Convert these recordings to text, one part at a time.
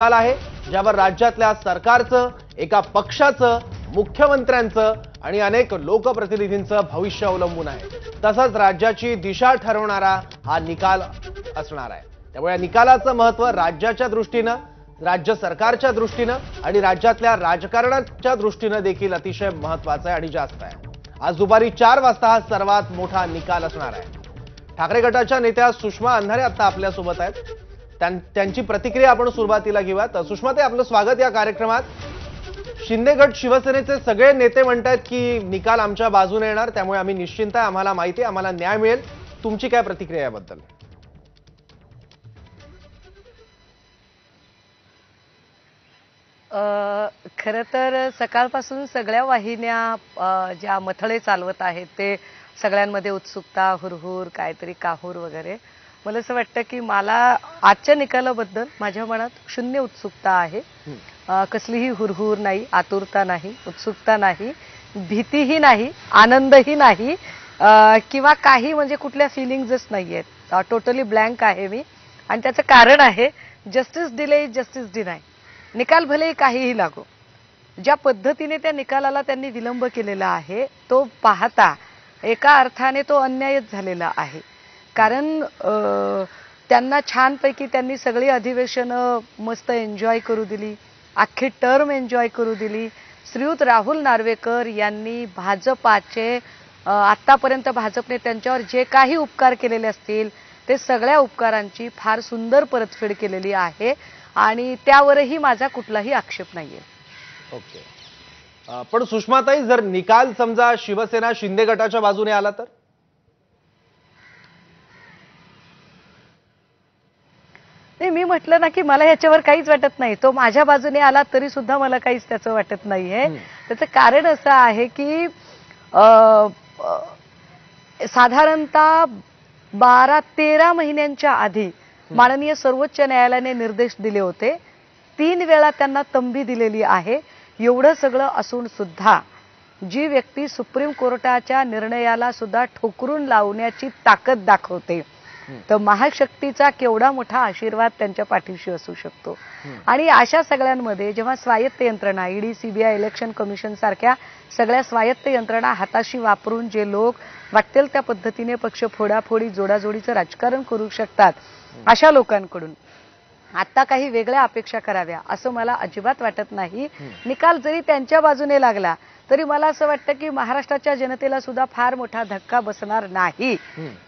निकाल आहे ज्यावर राज्यातल्या सरकारचं, एका पक्षाचं, मुख्यमंत्र्यांचं आणि अनेक लोकप्रतिनिधींचं भविष्य अवलंबून आहे। तसंच राज्याची दिशा ठरवणारा हा निकाल असणार आहे। त्यामुळे या निकालाचं महत्त्व राज्याच्या दृष्टीनं, राज्य सरकारच्या दृष्टीनं आणि राज्यातल्या राजकारणाच्या दृष्टीनं देखील अतिशय महत्त्वाचं आहे आणि जास्त आहे। आज दुपारी 4 वाजता हा सर्वात मोठा निकाल असणार आहे। ठाकरे गटाच्या नेत्या सुषमा अंधारे आता आपल्या सोबत आहेत। त्यांची प्रतिक्रिया आपण सुरुवातीला घेऊयात। सुषमाताई, आपलं स्वागत या कार्यक्रमात। शिंदे गट शिवसेनेचे सगळे नेते म्हणतात की निकाल आमच्या बाजूने येणार, त्यामुळे आम्ही निश्चिंत आहे, आम्हाला माहिती आहे, आम्हाला न्याय मिळेल। तुमची काय प्रतिक्रिया याबद्दल? खरं तर सकाळपासून सगळ्या वाहिन्या ज्या मथळे चालवत आहेत ते सगळ्यांमध्ये उत्सुकता, हुरहुर, काहीतरी काहूर वगैरे। मला असं वाटतं की मला आजच्या निकालाबद्दल माझ्या मनात शून्य उत्सुकता आहे। कसलीही हुरहुर नाही, आतुरता नाही, उत्सुकता नाही, भीतीही नाही, आनंदही नाही, किंवा काही म्हणजे कुठल्या फिलिंग्सच नाहीयेत। टोटली ब्लँक आहे मी आणि त्याचं कारण आहे justice delay is justice deny. निकाल भले काहीही लागो, ज्या पद्धतीने त्या निकालाला त्यांनी विलंब केलेला आहे तो पाहता एका अर्थाने तो अन्यायच झालेला आहे। कारण त्यांना छानपैकी त्यांनी सगळी अधिवेशनं मस्त एन्जॉय करू दिली, अख्खी टर्म एन्जॉय करू दिली। श्रीयुत राहुल नार्वेकर यांनी भाजपाचे आतापर्यंत भाजपने त्यांच्यावर जे काही उपकार केलेले असतील ते सगळ्या उपकारांची फार सुंदर परतफेड केलेली आहे आणि त्यावरही माझा कुठलाही आक्षेप नाहीये। ओके, पण सुषमाताई, जर निकाल समजा शिवसेना शिंदे गटाच्या बाजूने आला तर? नाही, मी म्हटलं ना की मला याच्यावर काहीच वाटत नाही। तो माझ्या बाजूने आला तरी सुद्धा मला काहीच त्याचं वाटत नाहीये। त्याचं कारण असं आहे की साधारणतः 12-13 महिन्यांच्या आधी माननीय सर्वोच्च न्यायालयाने निर्देश दिले होते। 3 वेळा त्यांना तंबी दिलेली आहे। एवढं सगळं असून सुद्धा जी व्यक्ती सुप्रीम कोर्टाच्या निर्णयाला सुद्धा ठोकरून लावण्याची ताकद दाखवते तर महाशक्तीचा केवढा मोठा आशीर्वाद त्यांच्या पाठीशी असू शकतो। आणि अशा सगळ्यांमध्ये जेव्हा स्वायत्त यंत्रणा, ईडी, सीबीआय, इलेक्शन कमिशन सारख्या सगळ्या स्वायत्त यंत्रणा हाताशी वापरून जे लोक वाटेल त्या पद्धतीने पक्ष फोडाफोडी, जोडाजोडीचं राजकारण करू शकतात, अशा लोकांकडून आता काही वेगळ्या अपेक्षा कराव्या असं मला अजिबात वाटत नाही। निकाल जरी त्यांच्या बाजूने लागला तरी मला असं वाटतं की महाराष्ट्राच्या जनतेला सुद्धा फार मोठा धक्का बसणार नाही।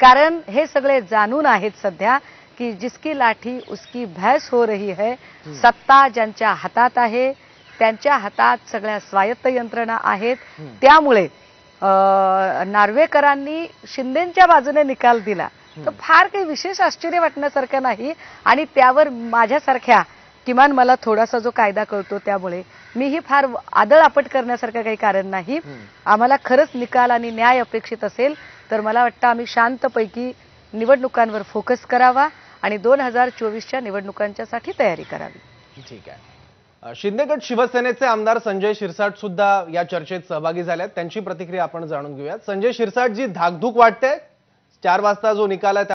कारण हे सगळे जाणून आहेत सध्या की जिसकी लाठी उसकी भैंस हो रही है। सत्ता ज्यांच्या हातात आहे त्यांच्या हातात सगळ्या स्वायत्त यंत्रणा आहेत। त्यामुळे नार्वेकरांनी शिंदेंच्या बाजूने निकाल दिला तर फार काही विशेष आश्चर्य वाटण्यासारखं नाही। आणि त्यावर माझ्यासारख्या किमान मला थोडासा जो कायदा कळतो त्यामुळे मीही फार आदळआपट करण्यासारखं काही कारण नाही। आम्हाला खरंच निकाल आणि न्याय अपेक्षित असेल तर मला वाटतं आम्ही शांतपैकी निवडणुकांवर फोकस करावा आणि 2024च्या निवडणुकांच्यासाठी तयारी करावी। ठीक आहे। शिंदे गट शिवसेनेचे आमदार संजय शिरसाट सुद्धा या चर्चेत सहभागी झाले आहेत। त्यांची प्रतिक्रिया आपण जाणून घेऊयात। संजय शिरसाट जी, धाकधूक वाटते 4 वाजता जो निकाल आहे